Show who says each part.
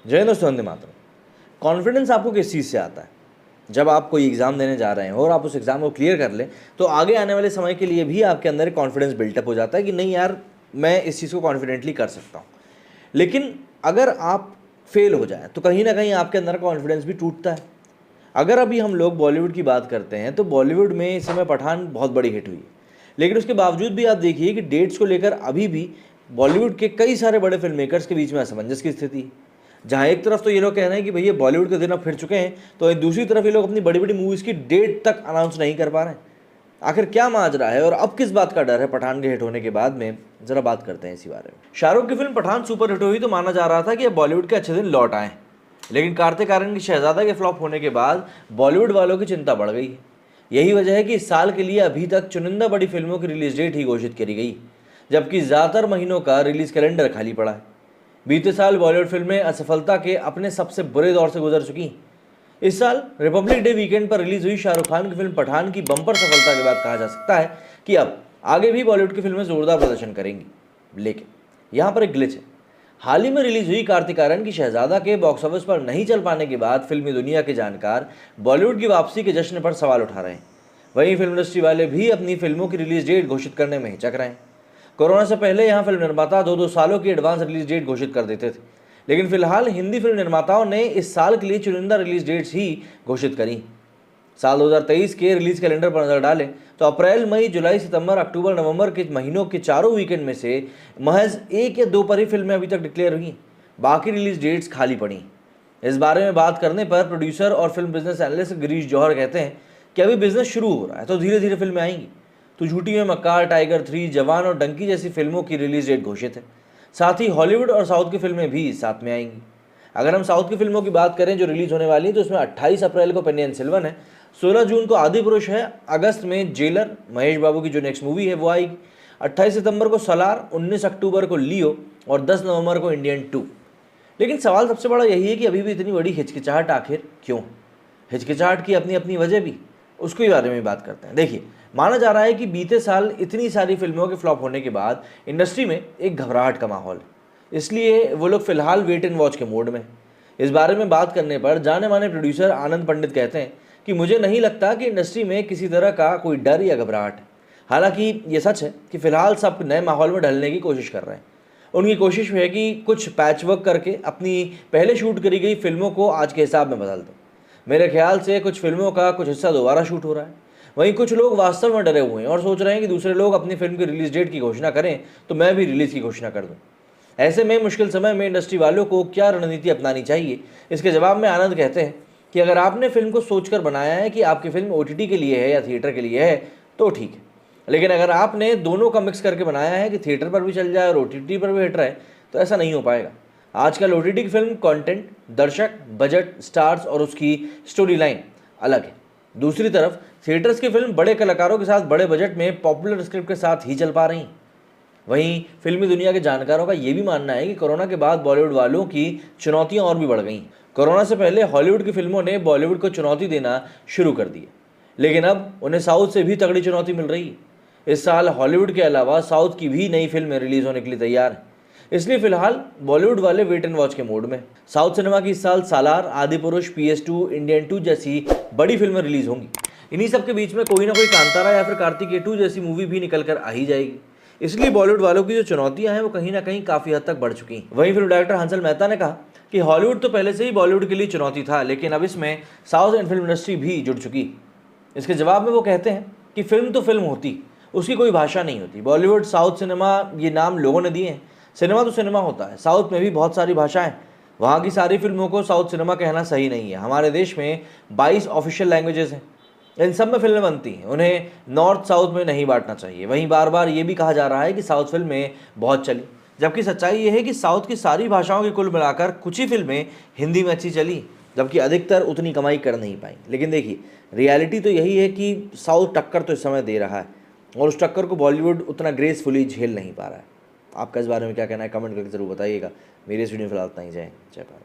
Speaker 1: जय दोस्तों, वंदे मातरम। कॉन्फिडेंस आपको किस चीज़ से आता है? जब आप कोई एग्ज़ाम देने जा रहे हैं और आप उस एग्ज़ाम को क्लियर कर लें तो आगे आने वाले समय के लिए भी आपके अंदर कॉन्फिडेंस बिल्टअप हो जाता है कि नहीं यार, मैं इस चीज़ को कॉन्फिडेंटली कर सकता हूँ। लेकिन अगर आप फेल हो जाएं तो कहीं ना कहीं आपके अंदर कॉन्फिडेंस भी टूटता है। अगर अभी हम लोग बॉलीवुड की बात करते हैं तो बॉलीवुड में इस समय पठान बहुत बड़ी हिट हुई है, लेकिन उसके बावजूद भी आप देखिए कि डेट्स को लेकर अभी भी बॉलीवुड के कई सारे बड़े फिल्म मेकर्स के बीच में असमंजस की स्थिति है। जहाँ एक तरफ तो ये लोग कह रहे हैं कि भैया बॉलीवुड के दिन अब फिर चुके हैं, तो दूसरी तरफ ये लोग अपनी बड़ी बड़ी मूवीज़ की डेट तक अनाउंस नहीं कर पा रहे हैं। आखिर क्या माजरा है और अब किस बात का डर है पठान के हिट होने के बाद में, जरा बात करते हैं इसी बारे में। शाहरुख की फिल्म पठान सुपर हिट हुई तो माना जा रहा था कि अब बॉलीवुड के अच्छे दिन लौट आए, लेकिन कार्तिक आर्यन की शहजादा के फ्लॉप होने के बाद बॉलीवुड वालों की चिंता बढ़ गई है। यही वजह है कि इस साल के लिए अभी तक चुनिंदा बड़ी फिल्मों की रिलीज डेट ही घोषित करी गई, जबकि ज़्यादातर महीनों का रिलीज कैलेंडर खाली पड़ा है। बीते साल बॉलीवुड फिल्में असफलता के अपने सबसे बुरे दौर से गुजर चुकी। इस साल रिपब्लिक डे वीकेंड पर रिलीज हुई शाहरुख खान की फिल्म पठान की बम्पर सफलता के बाद कहा जा सकता है कि अब आगे भी बॉलीवुड की फिल्में जोरदार प्रदर्शन करेंगी। लेकिन यहाँ पर एक ग्लिच है। हाल ही में रिलीज हुई कार्तिक आर्यन की शहजादा के बॉक्स ऑफिस पर नहीं चल पाने के बाद फिल्मी दुनिया के जानकार बॉलीवुड की वापसी के जश्न पर सवाल उठा रहे हैं। वहीं फिल्म इंडस्ट्री वाले भी अपनी फिल्मों की रिलीज डेट घोषित करने में हिचक रहे हैं। कोरोना से पहले यहाँ फिल्म निर्माता 2-2 सालों की एडवांस रिलीज डेट घोषित कर देते थे, लेकिन फिलहाल हिंदी फिल्म निर्माताओं ने इस साल के लिए चुनिंदा रिलीज डेट्स ही घोषित करी। साल 2023 के रिलीज कैलेंडर पर नजर डालें तो अप्रैल, मई, जुलाई, सितंबर, अक्टूबर, नवंबर के महीनों के चारों वीकेंड में से महज 1 या 2 पर ही फिल्में अभी तक डिक्लेयर हुई, बाकी रिलीज डेट्स खाली पड़ी। इस बारे में बात करने पर प्रोड्यूसर और फिल्म बिजनेस एनालिस्ट गिरीश जौहर कहते हैं कि अभी बिजनेस शुरू हो रहा है तो धीरे धीरे फिल्में आएंगी। तो झूठी में मक्कार, टाइगर 3, जवान और डंकी जैसी फिल्मों की रिलीज डेट घोषित है। साथ ही हॉलीवुड और साउथ की फिल्में भी साथ में आएंगी। अगर हम साउथ की फिल्मों की बात करें जो रिलीज होने वाली है तो उसमें 28 अप्रैल को पेन्नियिन सेल्वन है, 16 जून को आदिपुरुष है, अगस्त में जेलर महेश बाबू की जो नेक्स्ट मूवी है वो आएगी, 28 सितंबर को सलार, 19 अक्टूबर को लियो और 10 नवंबर को इंडियन 2। लेकिन सवाल सबसे बड़ा यही है कि अभी भी इतनी बड़ी हिचकिचाहट आखिर क्यों? हिचकिचाहट की अपनी अपनी वजह भी, उसके बारे में बात करते हैं। देखिए, माना जा रहा है कि बीते साल इतनी सारी फिल्मों के फ्लॉप होने के बाद इंडस्ट्री में एक घबराहट का माहौल है, इसलिए वो लोग फिलहाल वेट एंड वॉच के मोड में। इस बारे में बात करने पर जाने माने प्रोड्यूसर आनंद पंडित कहते हैं कि मुझे नहीं लगता कि इंडस्ट्री में किसी तरह का कोई डर या घबराहट है। हालांकि ये सच है कि फिलहाल सब नए माहौल में ढलने की कोशिश कर रहे हैं। उनकी कोशिश है कि कुछ पैचवर्क करके अपनी पहले शूट करी गई फिल्मों को आज के हिसाब में बदल दो। मेरे ख्याल से कुछ फिल्मों का कुछ हिस्सा दोबारा शूट हो रहा है। वहीं कुछ लोग वास्तव में डरे हुए हैं और सोच रहे हैं कि दूसरे लोग अपनी फिल्म की रिलीज डेट की घोषणा करें तो मैं भी रिलीज की घोषणा कर दूं। ऐसे में मुश्किल समय में इंडस्ट्री वालों को क्या रणनीति अपनानी चाहिए, इसके जवाब में आनंद कहते हैं कि अगर आपने फिल्म को सोचकर बनाया है कि आपकी फिल्म OTT के लिए है या थिएटर के लिए है तो ठीक है, लेकिन अगर आपने दोनों का मिक्स करके बनाया है कि थिएटर पर भी चल जाए और OTT पर भी हिट रहे तो ऐसा नहीं हो पाएगा। आजकल OTT की फिल्म कंटेंट, दर्शक, बजट, स्टार्स और उसकी स्टोरी लाइन अलग है। दूसरी तरफ थिएटर्स की फिल्म बड़े कलाकारों के साथ बड़े बजट में पॉपुलर स्क्रिप्ट के साथ ही चल पा रही। वहीं फिल्मी दुनिया के जानकारों का ये भी मानना है कि कोरोना के बाद बॉलीवुड वालों की चुनौतियां और भी बढ़ गई। कोरोना से पहले हॉलीवुड की फिल्मों ने बॉलीवुड को चुनौती देना शुरू कर दी, लेकिन अब उन्हें साउथ से भी तगड़ी चुनौती मिल रही है। इस साल हॉलीवुड के अलावा साउथ की भी नई फिल्में रिलीज होने के लिए तैयार हैं, इसलिए फिलहाल बॉलीवुड वाले वेट एंड वॉच के मूड में। साउथ सिनेमा की इस साल सालार, आदिपुरुष, PS2, इंडियन 2 जैसी बड़ी फिल्में रिलीज होंगी। इन्हीं सब के बीच में कोई ना कोई कांतारा या फिर कार्तिकेय 2 जैसी मूवी भी निकल कर आ ही जाएगी। इसलिए बॉलीवुड वालों की जो चुनौतियां हैं वो कहीं ना कहीं काफ़ी हद तक बढ़ चुकी हैं। वहीं फिल्म डायरेक्टर हंसल मेहता ने कहा कि हॉलीवुड तो पहले से ही बॉलीवुड के लिए चुनौती था, लेकिन अब इसमें साउथ एंड फिल्म इंडस्ट्री भी जुड़ चुकी। इसके जवाब में वो कहते हैं कि फिल्म तो फिल्म होती, उसकी कोई भाषा नहीं होती। बॉलीवुड, साउथ सिनेमा, ये नाम लोगों ने दिए हैं। सिनेमा तो सिनेमा होता है। साउथ में भी बहुत सारी भाषाएं, वहाँ की सारी फिल्मों को साउथ सिनेमा कहना सही नहीं है। हमारे देश में 22 ऑफिशियल लैंग्वेजेस हैं, इन सब में फिल्में बनती हैं, उन्हें नॉर्थ साउथ में नहीं बांटना चाहिए। वहीं बार बार ये भी कहा जा रहा है कि साउथ फिल्में बहुत चली, जबकि सच्चाई ये है कि साउथ की सारी भाषाओं की कुल मिलाकर कुछ ही फिल्में हिंदी में अच्छी चली, जबकि अधिकतर उतनी कमाई कर नहीं पाई। लेकिन देखिए, रियलिटी तो यही है कि साउथ टक्कर तो इस समय दे रहा है और उस टक्कर को बॉलीवुड उतना ग्रेसफुली झेल नहीं पा रहा है। आपका इस बारे में क्या कहना है, कमेंट करके जरूर बताइएगा। मेरी इस वीडियो में फिलहाल इतना ही। जय भारत।